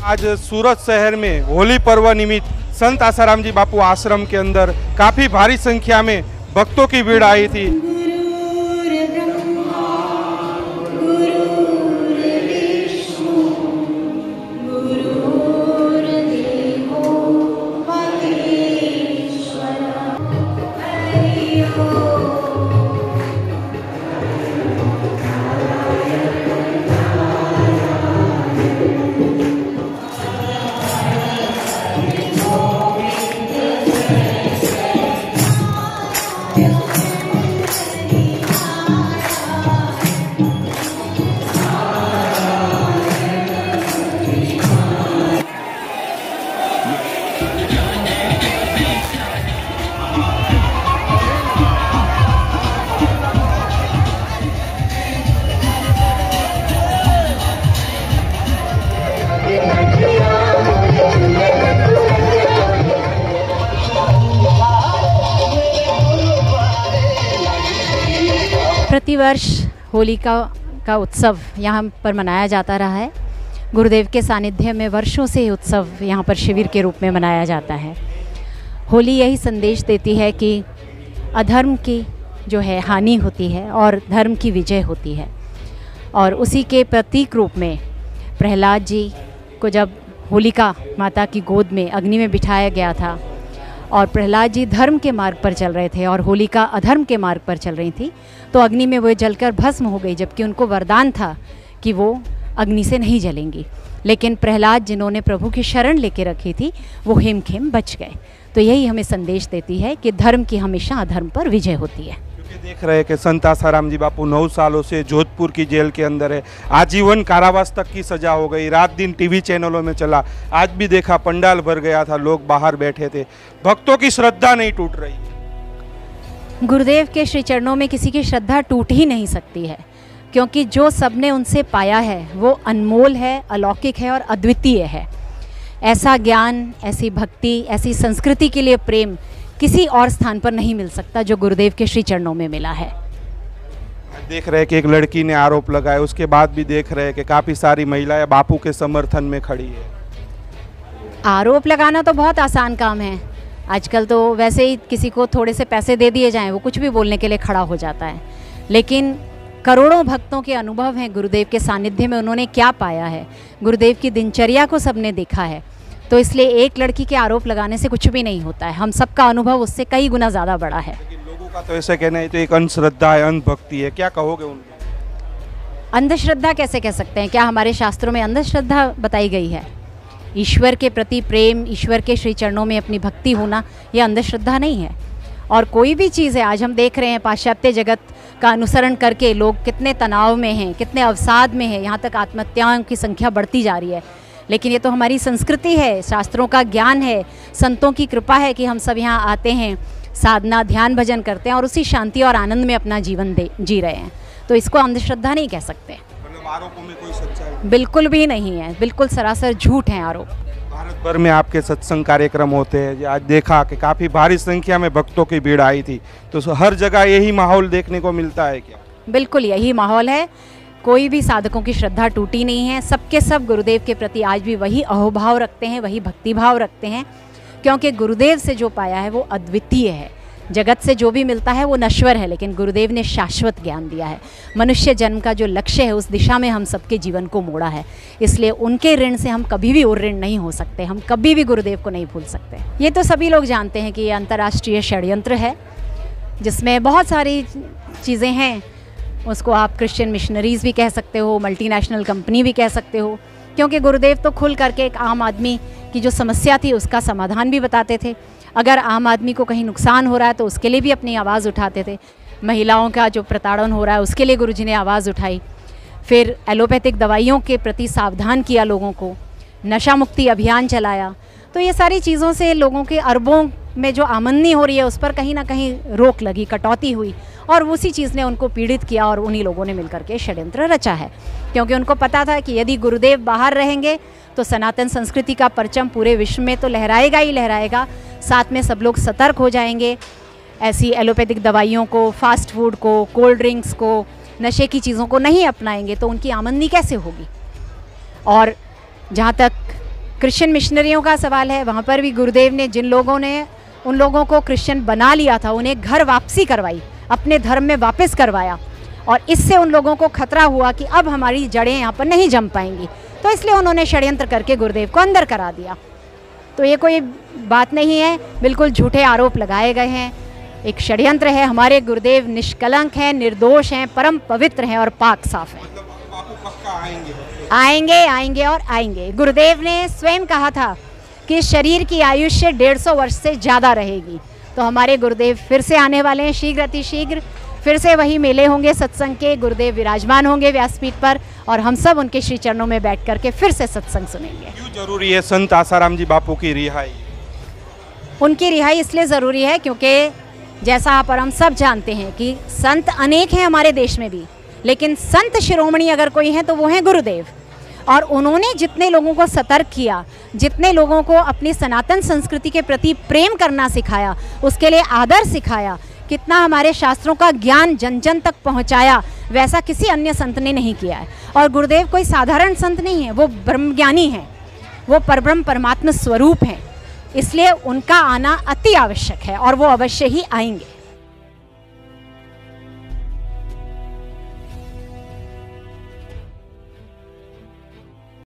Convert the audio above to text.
आज सूरत शहर में होली पर्व निमित्त संत आसाराम जी बापू आश्रम के अंदर काफ़ी भारी संख्या में भक्तों की भीड़ आई थी। प्रतिवर्ष होली का उत्सव यहाँ पर मनाया जाता रहा है। गुरुदेव के सानिध्य में वर्षों से ये उत्सव यहाँ पर शिविर के रूप में मनाया जाता है। होली यही संदेश देती है कि अधर्म की जो है हानि होती है और धर्म की विजय होती है। और उसी के प्रतीक रूप में प्रहलाद जी को जब होलिका माता की गोद में अग्नि में बिठाया गया था और प्रहलाद जी धर्म के मार्ग पर चल रहे थे और होलिका अधर्म के मार्ग पर चल रही थी, तो अग्नि में वो जलकर भस्म हो गई, जबकि उनको वरदान था कि वो अग्नि से नहीं जलेंगी। लेकिन प्रहलाद जिन्होंने प्रभु की शरण लेके रखी थी वो हेमखेम बच गए। तो यही हमें संदेश देती है कि धर्म की हमेशा अधर्म पर विजय होती है। देख रहे हैं कि संत आसाराम जी बापू 9 सालों से जोधपुर की जेल के अंदर है। आजीवन कारावास तक की सजा हो गई। रात दिन टीवी चैनलों में चला। आज भी देखा पंडाल भर गया था, लोग बाहर बैठे थे। भक्तों की श्रद्धा नहीं टूट रही है। गुरुदेव के श्री चरणों में किसी की श्रद्धा टूट ही नहीं सकती है, क्योंकि जो सबने उनसे पाया है वो अनमोल है, अलौकिक है और अद्वितीय है। ऐसा ज्ञान, ऐसी भक्ति, ऐसी संस्कृति के लिए प्रेम किसी और स्थान पर नहीं मिल सकता जो गुरुदेव के श्री चरणों में मिला है। देख रहे हैं कि एक लड़की ने आरोप लगाया, उसके बाद भी देख रहे हैं कि काफ़ी सारी महिलाएं बापू के समर्थन में खड़ी है। आरोप लगाना तो बहुत आसान काम है। आजकल तो वैसे ही किसी को थोड़े से पैसे दे दिए जाएं, वो कुछ भी बोलने के लिए खड़ा हो जाता है। लेकिन करोड़ों भक्तों के अनुभव हैं गुरुदेव के सानिध्य में, उन्होंने क्या पाया है, गुरुदेव की दिनचर्या को सबने देखा है। तो इसलिए एक लड़की के आरोप लगाने से कुछ भी नहीं होता है। हम सबका अनुभव उससे कई गुना ज़्यादा बड़ा है। लेकिन लोगों का तो ऐसा कहना है तो एक अंधश्रद्धा है, अंधभक्ति है, क्या कहोगे उनको? अंधश्रद्धा कैसे कह सकते हैं? क्या हमारे शास्त्रों में अंधश्रद्धा बताई गई है? ईश्वर के प्रति प्रेम, ईश्वर के श्री चरणों में अपनी भक्ति होना, यह अंधश्रद्धा नहीं है। और कोई भी चीज़ है, आज हम देख रहे हैं पाश्चात्य जगत का अनुसरण करके लोग कितने तनाव में हैं, कितने अवसाद में हैं, यहाँ तक आत्महत्याओं की संख्या बढ़ती जा रही है। लेकिन ये तो हमारी संस्कृति है, शास्त्रों का ज्ञान है, संतों की कृपा है कि हम सब यहाँ आते हैं, साधना, ध्यान, भजन करते हैं और उसी शांति और आनंद में अपना जीवन जी रहे हैं। तो इसको अंधश्रद्धा नहीं कह सकते। मतलब आरोपों में कोई सच्चाई बिल्कुल भी नहीं है, बिल्कुल सरासर झूठ हैं आरोप। भारत भर में आपके सत्संग कार्यक्रम होते हैं। आज देखा कि काफ़ी भारी संख्या में भक्तों की भीड़ आई थी, तो हर जगह यही माहौल देखने को मिलता है क्या? बिल्कुल यही माहौल है। कोई भी साधकों की श्रद्धा टूटी नहीं है। सबके सब गुरुदेव के प्रति आज भी वही अहोभाव रखते हैं, वही भक्ति भाव रखते हैं, क्योंकि गुरुदेव से जो पाया है वो अद्वितीय है। जगत से जो भी मिलता है वो नश्वर है, लेकिन गुरुदेव ने शाश्वत ज्ञान दिया है। मनुष्य जन्म का जो लक्ष्य है उस दिशा में हम सबके जीवन को मोड़ा है। इसलिए उनके ऋण से हम कभी भी और ऋण नहीं हो सकते, हम कभी भी गुरुदेव को नहीं भूल सकते। ये तो सभी लोग जानते हैं कि ये अंतर्राष्ट्रीय षड्यंत्र है, जिसमें बहुत सारी चीज़ें हैं। उसको आप क्रिश्चियन मिशनरीज़ भी कह सकते हो, मल्टीनेशनल कंपनी भी कह सकते हो, क्योंकि गुरुदेव तो खुल करके एक आम आदमी की जो समस्या थी उसका समाधान भी बताते थे। अगर आम आदमी को कहीं नुकसान हो रहा है तो उसके लिए भी अपनी आवाज़ उठाते थे। महिलाओं का जो प्रताड़न हो रहा है उसके लिए गुरुजी ने आवाज़ उठाई। फिर एलोपैथिक दवाइयों के प्रति सावधान किया लोगों को, नशा मुक्ति अभियान चलाया। तो ये सारी चीज़ों से लोगों के अरबों में जो आमदनी हो रही है उस पर कहीं ना कहीं रोक लगी, कटौती हुई, और उसी चीज़ ने उनको पीड़ित किया और उन्हीं लोगों ने मिलकर के षड्यंत्र रचा है। क्योंकि उनको पता था कि यदि गुरुदेव बाहर रहेंगे तो सनातन संस्कृति का परचम पूरे विश्व में तो लहराएगा ही लहराएगा, साथ में सब लोग सतर्क हो जाएंगे। ऐसी एलोपैथिक दवाइयों को, फास्ट फूड को, कोल्ड ड्रिंक्स को, नशे की चीज़ों को नहीं अपनाएंगे तो उनकी आमदनी कैसे होगी। और जहाँ तक क्रिश्चियन मिशनरियों का सवाल है, वहाँ पर भी गुरुदेव ने जिन लोगों ने उन लोगों को क्रिश्चियन बना लिया था, उन्हें घर वापसी करवाई, अपने धर्म में वापस करवाया, और इससे उन लोगों को खतरा हुआ कि अब हमारी जड़ें यहाँ पर नहीं जम पाएंगी, तो इसलिए उन्होंने षड्यंत्र करके गुरुदेव को अंदर करा दिया। तो ये कोई बात नहीं है, बिल्कुल झूठे आरोप लगाए गए हैं, एक षड्यंत्र है। हमारे गुरुदेव निष्कलंक हैं, निर्दोष हैं, परम पवित्र हैं और पाक साफ हैं। बापू पक्का आएंगे। आएंगे, आएंगे और आएंगे। गुरुदेव ने स्वयं कहा था कि शरीर की आयुष्य 150 वर्ष से ज़्यादा रहेगी, तो हमारे गुरुदेव फिर से आने वाले हैं शीघ्र अतिशीघ्र। फिर से वही मेले होंगे सत्संग के, गुरुदेव विराजमान होंगे व्यासपीठ पर, और हम सब उनके श्री चरणों में बैठ करके फिर से सत्संग सुनेंगे। क्यों जरूरी है संत आसाराम जी बापू की रिहाई? उनकी रिहाई इसलिए ज़रूरी है क्योंकि जैसा आप और हम सब जानते हैं कि संत अनेक हैं हमारे देश में भी, लेकिन संत शिरोमणि अगर कोई है तो वो हैं गुरुदेव। और उन्होंने जितने लोगों को सतर्क किया, जितने लोगों को अपनी सनातन संस्कृति के प्रति प्रेम करना सिखाया, उसके लिए आदर सिखाया, कितना हमारे शास्त्रों का ज्ञान जन जन तक पहुंचाया, वैसा किसी अन्य संत ने नहीं किया है। और गुरुदेव कोई साधारण संत नहीं है, वो ब्रह्मज्ञानी हैं, वो परब्रह्म परमात्मा स्वरूप हैं, इसलिए उनका आना अति आवश्यक है और वो अवश्य ही आएंगे।